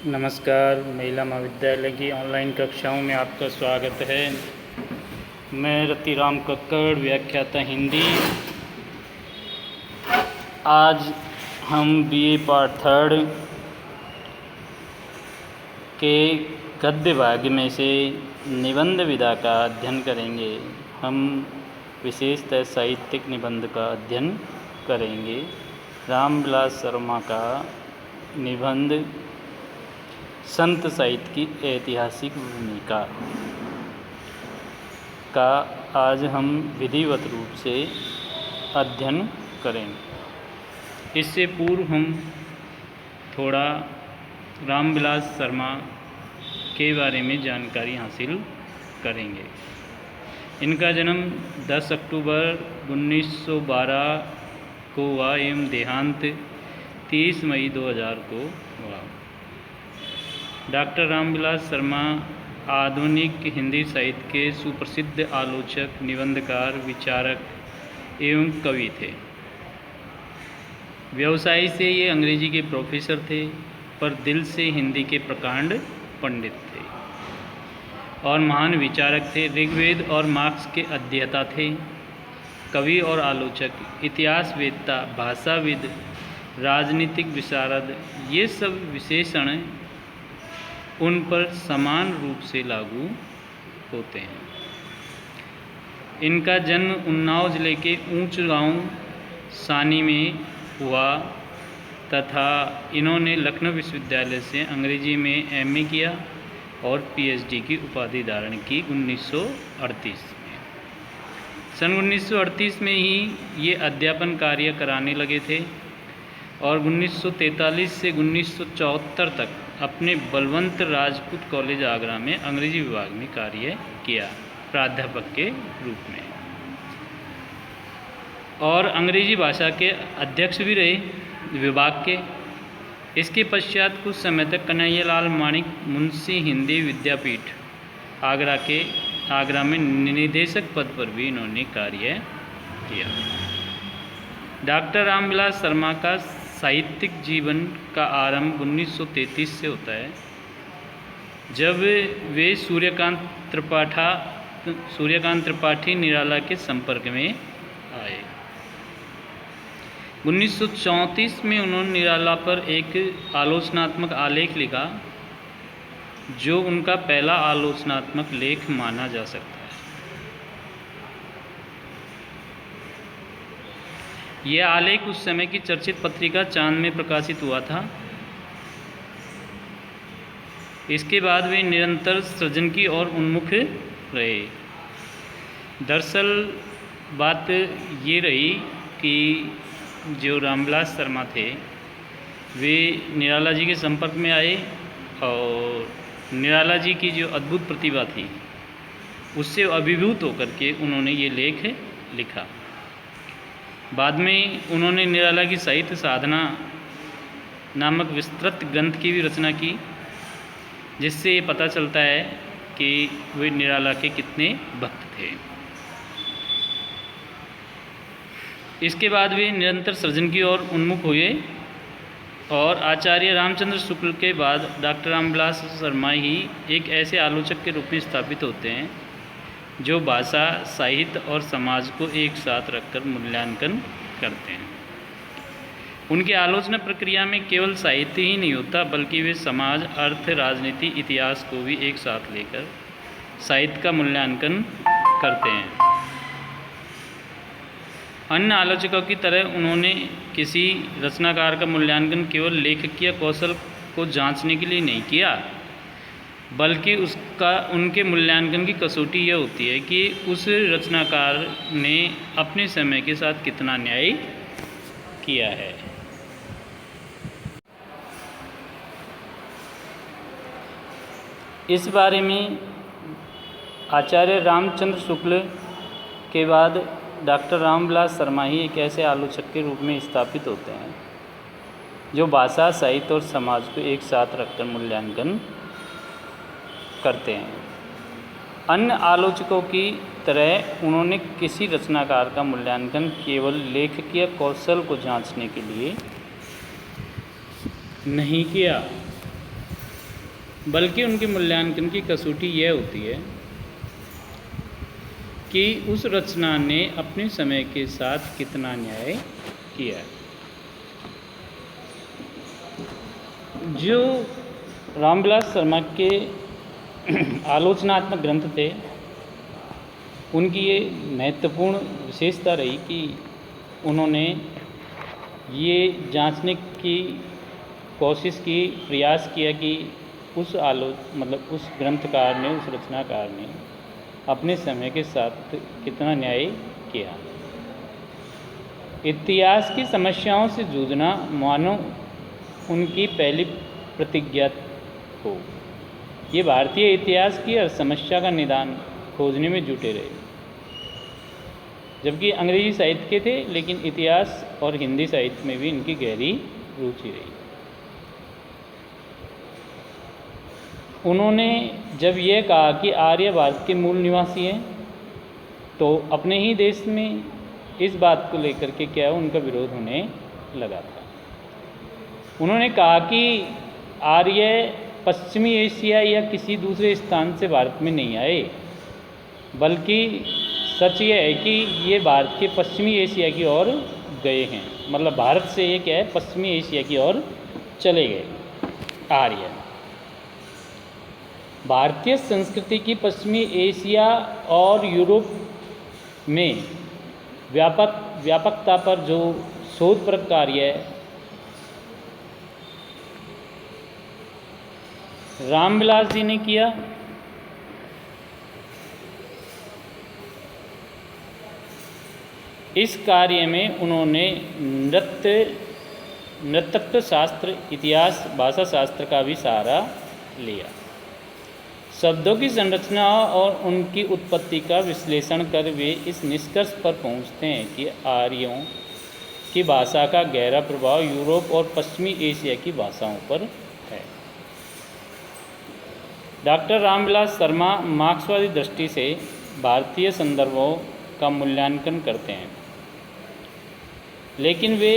नमस्कार। महिला महाविद्यालय की ऑनलाइन कक्षाओं में आपका स्वागत है। मैं रतिराम कक्कड़, व्याख्याता हिंदी। आज हम बीए पार्ट थर्ड के गद्य भाग में से निबंध विधा का अध्ययन करेंगे। हम विशेषतः साहित्यिक निबंध का अध्ययन करेंगे। रामविलास शर्मा का निबंध संत साहित्य की ऐतिहासिक भूमिका का आज हम विधिवत रूप से अध्ययन करेंगे। इससे पूर्व हम थोड़ा रामविलास शर्मा के बारे में जानकारी हासिल करेंगे। इनका जन्म 10 अक्टूबर 1912 को हुआ एवं देहांत 30 मई 2000 को हुआ। डॉक्टर रामविलास शर्मा आधुनिक हिंदी साहित्य के सुप्रसिद्ध आलोचक, निबंधकार, विचारक एवं कवि थे। व्यवसाय से ये अंग्रेजी के प्रोफेसर थे, पर दिल से हिंदी के प्रकांड पंडित थे और महान विचारक थे। ऋग्वेद और मार्क्स के अध्येता थे। कवि और आलोचक, इतिहासवेत्ता, भाषाविद, राजनीतिक विशारद, ये सब विशेषण उन पर समान रूप से लागू होते हैं। इनका जन्म उन्नाव जिले के ऊंच गांव सानी में हुआ तथा इन्होंने लखनऊ विश्वविद्यालय से अंग्रेजी में एमए किया और पीएचडी की उपाधि धारण की 1938 में। सन 1938 में ही ये अध्यापन कार्य कराने लगे थे और 1943 से 1974 तक अपने बलवंत राजपूत कॉलेज आगरा में अंग्रेजी विभाग में कार्य किया, प्राध्यापक के रूप में, और अंग्रेजी भाषा के अध्यक्ष भी रहे विभाग के। इसके पश्चात कुछ समय तक कन्हैयालाल माणिक मुंशी हिंदी विद्यापीठ आगरा में निदेशक पद पर भी इन्होंने कार्य किया। डॉक्टर रामविलास शर्मा का साहित्यिक जीवन का आरंभ 1933 से होता है, जब वे सूर्यकांत त्रिपाठी निराला के संपर्क में आए। 1934 में उन्होंने निराला पर एक आलोचनात्मक आलेख लिखा, जो उनका पहला आलोचनात्मक लेख माना जा सकता है। यह आलेख उस समय की चर्चित पत्रिका चांद में प्रकाशित हुआ था। इसके बाद वे निरंतर सृजन की ओर उन्मुख रहे। दरअसल बात ये रही कि जो रामविलास शर्मा थे वे निराला जी के संपर्क में आए और निराला जी की जो अद्भुत प्रतिभा थी उससे अभिभूत होकर के उन्होंने ये लेख लिखा। बाद में उन्होंने निराला की साहित्य साधना नामक विस्तृत ग्रंथ की भी रचना की, जिससे ये पता चलता है कि वे निराला के कितने भक्त थे। इसके बाद वे निरंतर सृजन की ओर उन्मुख हुए और आचार्य रामचंद्र शुक्ल के बाद डॉक्टर रामविलास शर्मा ही एक ऐसे आलोचक के रूप में स्थापित होते हैं जो भाषा, साहित्य और समाज को एक साथ रखकर मूल्यांकन करते हैं। उनकी आलोचना प्रक्रिया में केवल साहित्य ही नहीं होता, बल्कि वे समाज, अर्थ, राजनीति, इतिहास को भी एक साथ लेकर साहित्य का मूल्यांकन करते हैं। अन्य आलोचकों की तरह उन्होंने किसी रचनाकार का मूल्यांकन केवल लेखकीय कौशल को जांचने के लिए नहीं किया, बल्कि उनके मूल्यांकन की कसौटी यह होती है कि उस रचनाकार ने अपने समय के साथ कितना न्याय किया है। इस बारे में आचार्य रामचंद्र शुक्ल के बाद डॉक्टर रामविलास शर्मा ही एक ऐसे आलोचक के रूप में स्थापित होते हैं जो भाषा, साहित्य और समाज को एक साथ रखकर मूल्यांकन करते हैं। अन्य आलोचकों की तरह उन्होंने किसी रचनाकार का मूल्यांकन केवल लेखकीय कौशल को जांचने के लिए नहीं किया, बल्कि उनके मूल्यांकन की कसौटी यह होती है कि उस रचना ने अपने समय के साथ कितना न्याय किया। जो रामविलास शर्मा के आलोचनात्मक ग्रंथ थे, उनकी ये महत्वपूर्ण विशेषता रही कि उन्होंने ये जांचने की कोशिश की, प्रयास किया कि उस उस ग्रंथकार ने, उस रचनाकार ने अपने समय के साथ कितना न्याय किया। इतिहास की समस्याओं से जूझना मानो उनकी पहली प्रतिज्ञा हो। ये भारतीय इतिहास की हर समस्या का निदान खोजने में जुटे रहे। जबकि अंग्रेजी साहित्य के थे, लेकिन इतिहास और हिंदी साहित्य में भी इनकी गहरी रुचि रही। उन्होंने जब यह कहा कि आर्य भारत के मूल निवासी हैं, तो अपने ही देश में इस बात को लेकर के क्या उनका विरोध होने लगा था। उन्होंने कहा कि आर्य पश्चिमी एशिया या किसी दूसरे स्थान से भारत में नहीं आए, बल्कि सच ये है कि ये भारत के पश्चिमी एशिया की ओर गए हैं। मतलब भारत से ये क्या है, पश्चिमी एशिया की ओर चले गए आर्य। भारतीय संस्कृति की पश्चिमी एशिया और यूरोप में व्यापकता पर जो शोधप्रद कार्य रामविलास जी ने किया, इस कार्य में उन्होंने नृतत्व शास्त्र, इतिहास, भाषा शास्त्र का भी सहारा लिया। शब्दों की संरचना और उनकी उत्पत्ति का विश्लेषण कर वे इस निष्कर्ष पर पहुंचते हैं कि आर्यों की भाषा का गहरा प्रभाव यूरोप और पश्चिमी एशिया की भाषाओं पर है। डॉक्टर रामविलास शर्मा मार्क्सवादी दृष्टि से भारतीय संदर्भों का मूल्यांकन करते हैं, लेकिन वे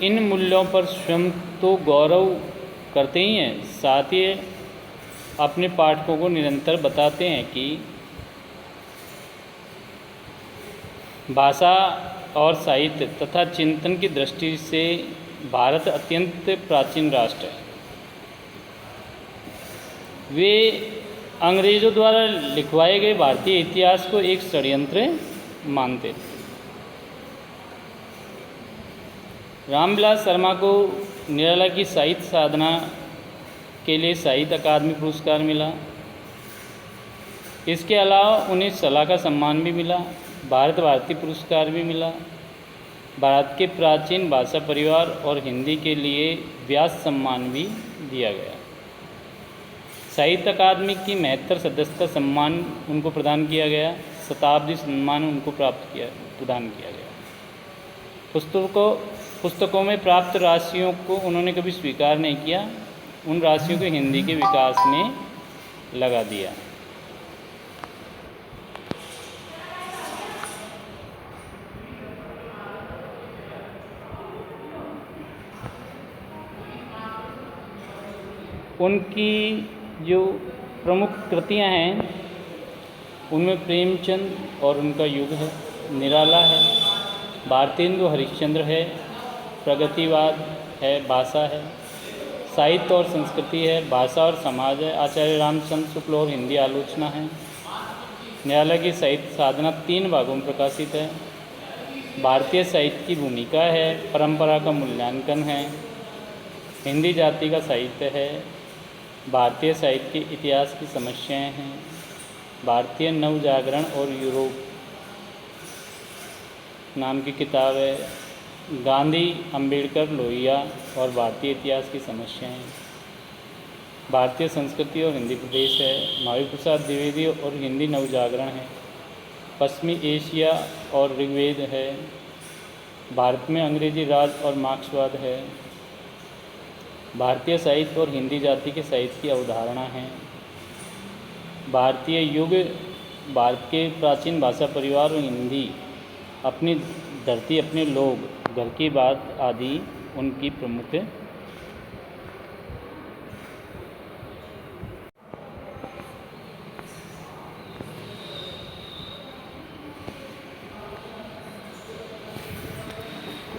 इन मूल्यों पर स्वयं तो गौरव करते ही हैं, साथ ही अपने पाठकों को निरंतर बताते हैं कि भाषा और साहित्य तथा चिंतन की दृष्टि से भारत अत्यंत प्राचीन राष्ट्र है। वे अंग्रेज़ों द्वारा लिखवाए गए भारतीय इतिहास को एक षड्यंत्र मानते थे। रामविलास शर्मा को निराला की साहित्य साधना के लिए साहित्य अकादमी पुरस्कार मिला। इसके अलावा उन्हें सलाह का सम्मान भी मिला, भारत भारती पुरस्कार भी मिला। भारत के प्राचीन भाषा परिवार और हिंदी के लिए व्यास सम्मान भी दिया गया। साहित्य अकादमी की 73 सदस्यता सम्मान उनको प्रदान किया गया। शताब्दी सम्मान उनको प्रदान किया गया। पुस्तकों में प्राप्त राशियों को उन्होंने कभी स्वीकार नहीं किया। उन राशियों को हिंदी के विकास में लगा दिया। उनकी जो प्रमुख कृतियां हैं, उनमें प्रेमचंद और उनका युग है, निराला है, भारतेंदु हरिश्चंद्र है, प्रगतिवाद है, भाषा है, साहित्य और संस्कृति है, भाषा और समाज है, आचार्य रामचंद्र शुक्ल और हिंदी आलोचना है। निराला की साहित्य साधना 3 भागों में प्रकाशित है। भारतीय साहित्य की भूमिका है, परंपरा का मूल्यांकन है, हिंदी जाति का साहित्य है, भारतीय साहित्य के इतिहास की समस्याएं हैं, भारतीय नवजागरण और यूरोप नाम की किताब है, गांधी, अंबेडकर, लोहिया और भारतीय इतिहास की समस्याएं, भारतीय संस्कृति और हिंदी प्रदेश है, महावीर प्रसाद द्विवेदी और हिंदी नवजागरण है, पश्चिमी एशिया और ऋग्वेद है, भारत में अंग्रेजी राज और मार्क्सवाद है, भारतीय साहित्य और हिंदी जाति के साहित्य की अवधारणा है, भारतीय युग, भारत के प्राचीन भाषा परिवार और हिंदी, अपनी धरती, अपने लोग, घर की बात आदि उनकी प्रमुख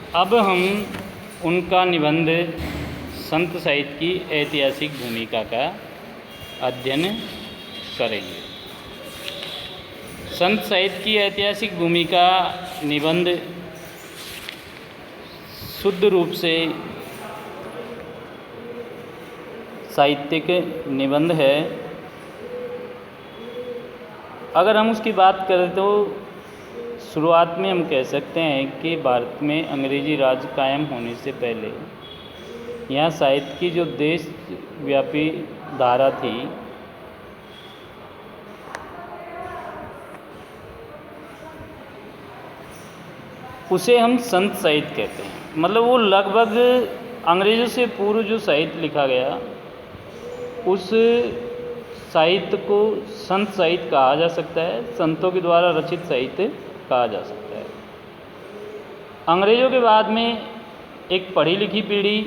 अब हम उनका निबंध संत साहित्य की ऐतिहासिक भूमिका का अध्ययन करेंगे। संत साहित्य की ऐतिहासिक भूमिका निबंध शुद्ध रूप से साहित्यिक निबंध है। अगर हम उसकी बात करें तो शुरुआत में हम कह सकते हैं कि भारत में अंग्रेजी राज कायम होने से पहले यहाँ साहित्य की जो देशव्यापी धारा थी उसे हम संत साहित्य कहते हैं। मतलब वो लगभग अंग्रेज़ों से पूर्व जो साहित्य लिखा गया उस साहित्य को संत साहित्य कहा जा सकता है, संतों के द्वारा रचित साहित्य कहा जा सकता है। अंग्रेज़ों के बाद में एक पढ़ी लिखी पीढ़ी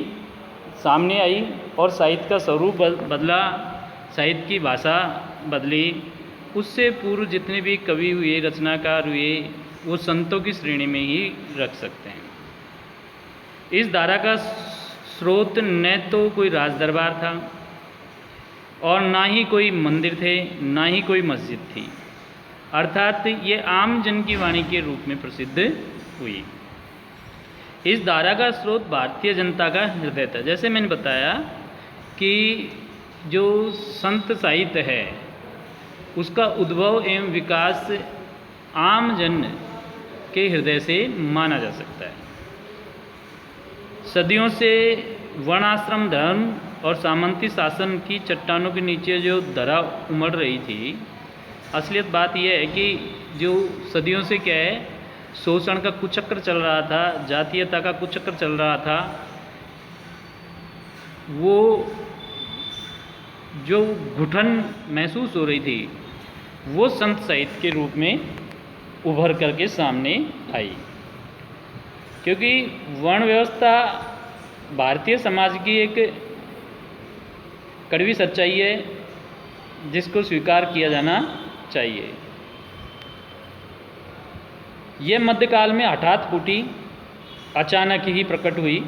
सामने आई और साहित्य का स्वरूप बदला, साहित्य की भाषा बदली। उससे पूर्व जितने भी कवि हुए, रचनाकार हुए, वो संतों की श्रेणी में ही रख सकते हैं। इस धारा का स्रोत न तो कोई राज दरबार था और ना ही कोई मंदिर थे, ना ही कोई मस्जिद थी, अर्थात ये आम जन की वाणी के रूप में प्रसिद्ध हुई। इस धारा का स्रोत भारतीय जनता का हृदय था। जैसे मैंने बताया कि जो संत साहित्य है उसका उद्भव एवं विकास आम जन के हृदय से माना जा सकता है। सदियों से वर्णाश्रम धर्म और सामंती शासन की चट्टानों के नीचे जो धरा उमड़ रही थी, असलियत बात यह है कि जो सदियों से क्या है, शोषण का कुचक्र चल रहा था, जातीयता का कुचक्र चल रहा था, वो जो घुटन महसूस हो रही थी वो संत साहित्य के रूप में उभर करके सामने आई। क्योंकि वर्ण व्यवस्था भारतीय समाज की एक कड़वी सच्चाई है जिसको स्वीकार किया जाना चाहिए। यह मध्यकाल में हठात फूटी, अचानक ही प्रकट हुई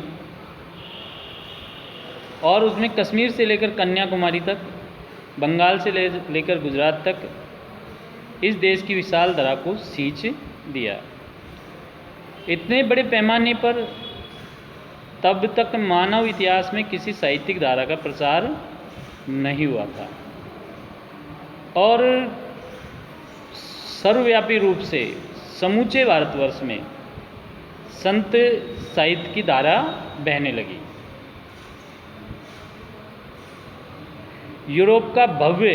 और उसमें कश्मीर से लेकर कन्याकुमारी तक, बंगाल से लेकर गुजरात तक इस देश की विशाल धरा को सींच दिया। इतने बड़े पैमाने पर तब तक मानव इतिहास में किसी साहित्यिक धारा का प्रसार नहीं हुआ था और सर्वव्यापी रूप से समूचे भारतवर्ष में संत साहित्य की धारा बहने लगी। यूरोप का भव्य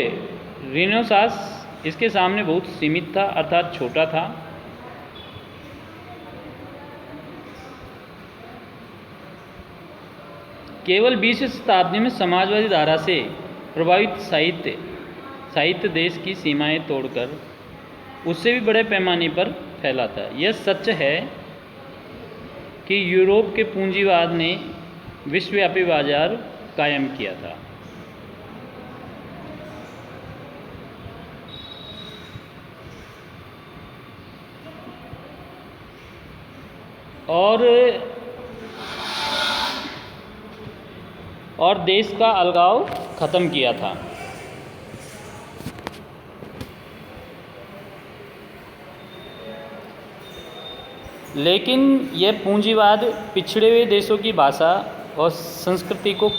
रेनेसांस इसके सामने बहुत सीमित था, अर्थात छोटा था। केवल 20वीं शताब्दी में समाजवादी धारा से प्रभावित साहित्य देश की सीमाएं तोड़कर उससे भी बड़े पैमाने पर फैला था। यह सच है कि यूरोप के पूंजीवाद ने विश्वव्यापी बाजार कायम किया था। और देश का अलगाव ख़त्म किया था। लेकिन यह पूंजीवाद पिछड़े हुए देशों की भाषा और संस्कृति को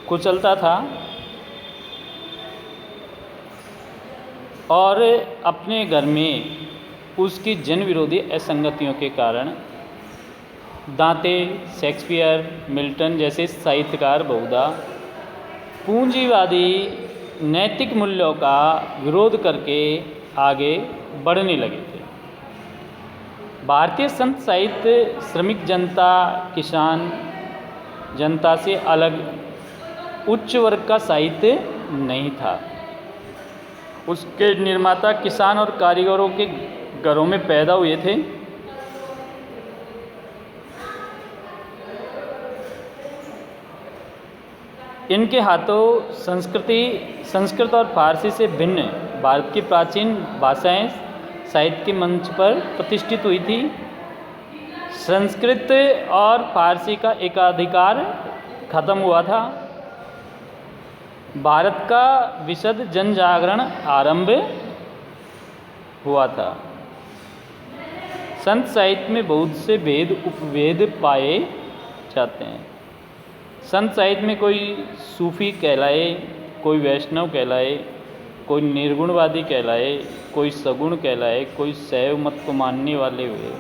कुचलता था और अपने घर में उसकी जन विरोधी असंगतियों के कारण दांते, शेक्सपियर, मिल्टन जैसे साहित्यकार बहुधा पूंजीवादी नैतिक मूल्यों का विरोध करके आगे बढ़ने लगे थे। भारतीय संत साहित्य श्रमिक जनता, किसान जनता से अलग उच्च वर्ग का साहित्य नहीं था। उसके निर्माता किसान और कारीगरों के घरों में पैदा हुए थे। इनके हाथों संस्कृत और फारसी से भिन्न भारत की प्राचीन भाषाएं साहित्य के मंच पर प्रतिष्ठित हुई थी। संस्कृत और फारसी का एकाधिकार खत्म हुआ था। भारत का विशद जन जागरण आरंभ हुआ था। संत साहित्य में बहुत से भेद उपभेद पाए जाते हैं। संत साहित्य में कोई सूफी कहलाए, कोई वैष्णव कहलाए, कोई निर्गुणवादी कहलाए, कोई सगुण कहलाए, कोई शैव मत को मानने वाले हुए,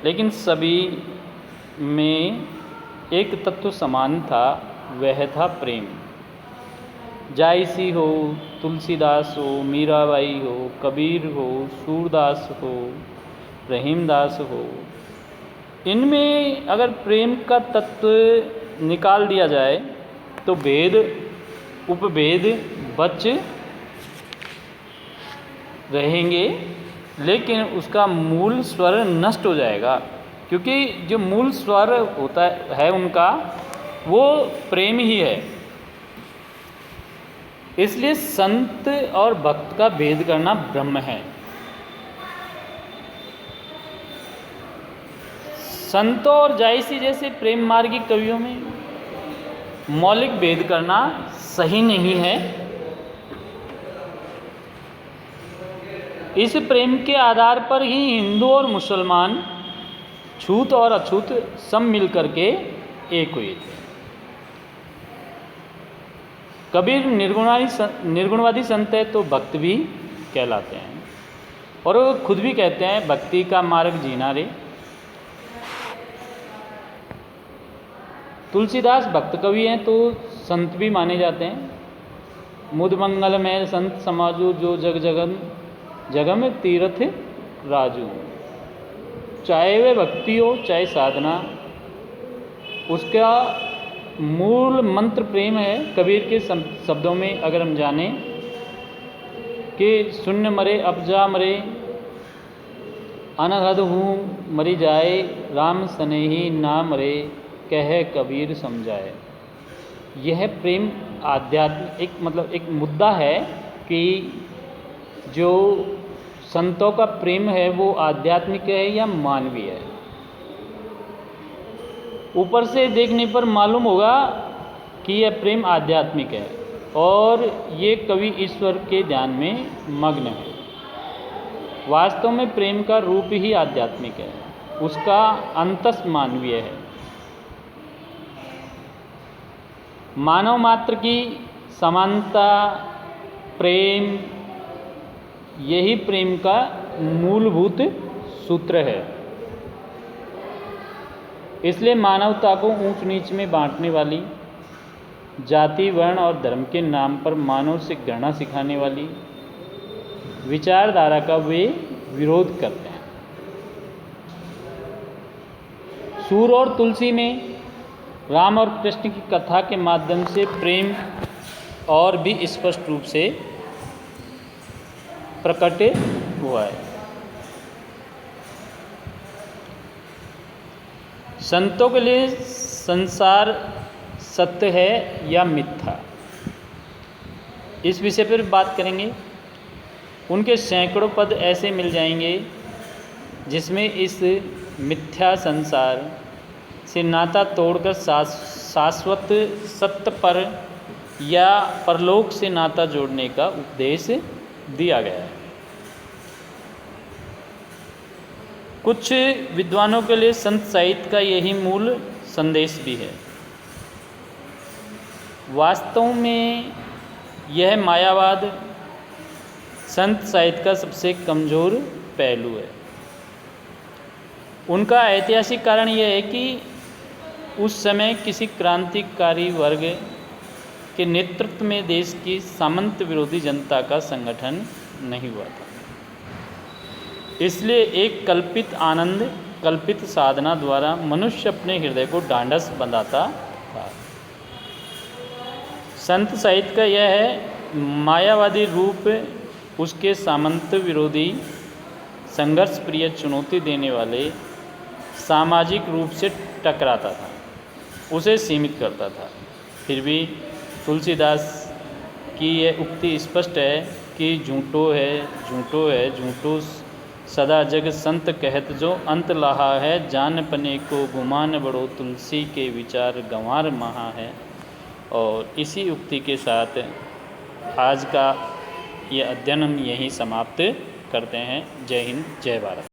लेकिन सभी में एक तत्व समान था, वह था प्रेम। जायसी हो, तुलसीदास हो, मीराबाई हो, कबीर हो, सूरदास हो, रहीमदास हो, इनमें अगर प्रेम का तत्व निकाल दिया जाए तो भेद उपभेद बच रहेंगे, लेकिन उसका मूल स्वर नष्ट हो जाएगा, क्योंकि जो मूल स्वर होता है उनका वो प्रेम ही है। इसलिए संत और भक्त का भेद करना ब्रह्म है। संतों और जायसी जैसे प्रेम मार्गी कवियों में मौलिक भेद करना सही नहीं है। इस प्रेम के आधार पर ही हिंदू और मुसलमान छूत और अछूत सब मिल करके एक हुए थे। कबीर निर्गुणवादी संत है तो भक्त भी कहलाते हैं, और वो खुद भी कहते हैं भक्ति का मार्ग जीना रे। तुलसीदास भक्त कवि हैं तो संत भी माने जाते हैं। मुद मंगल में संत समाजू जो जगम तीर्थ राजू। चाहे वे भक्ति हो चाहे साधना, उसका मूल मंत्र प्रेम है। कबीर के शब्दों में अगर हम जाने कि शून्य मरे अपजा मरे, अनहद हूँ मरी जाए, राम सनेही ना मरे, कह कबीर समझाए। यह प्रेम आध्यात्म एक मुद्दा है कि जो संतों का प्रेम है वो आध्यात्मिक है या मानवीय है। ऊपर से देखने पर मालूम होगा कि यह प्रेम आध्यात्मिक है और ये कवि ईश्वर के ध्यान में मग्न है। वास्तव में प्रेम का रूप ही आध्यात्मिक है, उसका अंतस मानवीय है। मानव मात्र की समानता, प्रेम, यही प्रेम का मूलभूत सूत्र है। इसलिए मानवता को ऊंच नीच में बांटने वाली, जाति वर्ण और धर्म के नाम पर मानव से घृणा सिखाने वाली विचारधारा का वे विरोध करते हैं। सूर और तुलसी में राम और कृष्ण की कथा के माध्यम से प्रेम और भी स्पष्ट रूप से प्रकट हुआ है। संतों के लिए संसार सत्य है या मिथ्या, इस विषय पर बात करेंगे। उनके सैकड़ों पद ऐसे मिल जाएंगे जिसमें इस मिथ्या संसार से नाता तोड़कर शाश्वत सत्य पर या परलोक से नाता जोड़ने का उपदेश दिया गया है। कुछ विद्वानों के लिए संत साहित्य का यही मूल संदेश भी है। वास्तव में यह मायावाद संत साहित्य का सबसे कमज़ोर पहलू है। उनका ऐतिहासिक कारण यह है कि उस समय किसी क्रांतिकारी वर्ग के नेतृत्व में देश की सामंत विरोधी जनता का संगठन नहीं हुआ था। इसलिए एक कल्पित आनंद, कल्पित साधना द्वारा मनुष्य अपने हृदय को ढांढस बंधाता था। संत साहित्य का यह है मायावादी रूप उसके सामंत विरोधी, संघर्ष प्रिय, चुनौती देने वाले सामाजिक रूप से टकराता था, उसे सीमित करता था। फिर भी तुलसीदास की यह उक्ति स्पष्ट है कि झूठो है झूठो सदा जग संत कहत जो अंत लहा है, जान पने को गुमान बड़ो तुलसी के विचार गंवार महा है। और इसी उक्ति के साथ आज का ये अध्ययन हम यहीं समाप्त करते हैं। जय हिंद, जय भारत।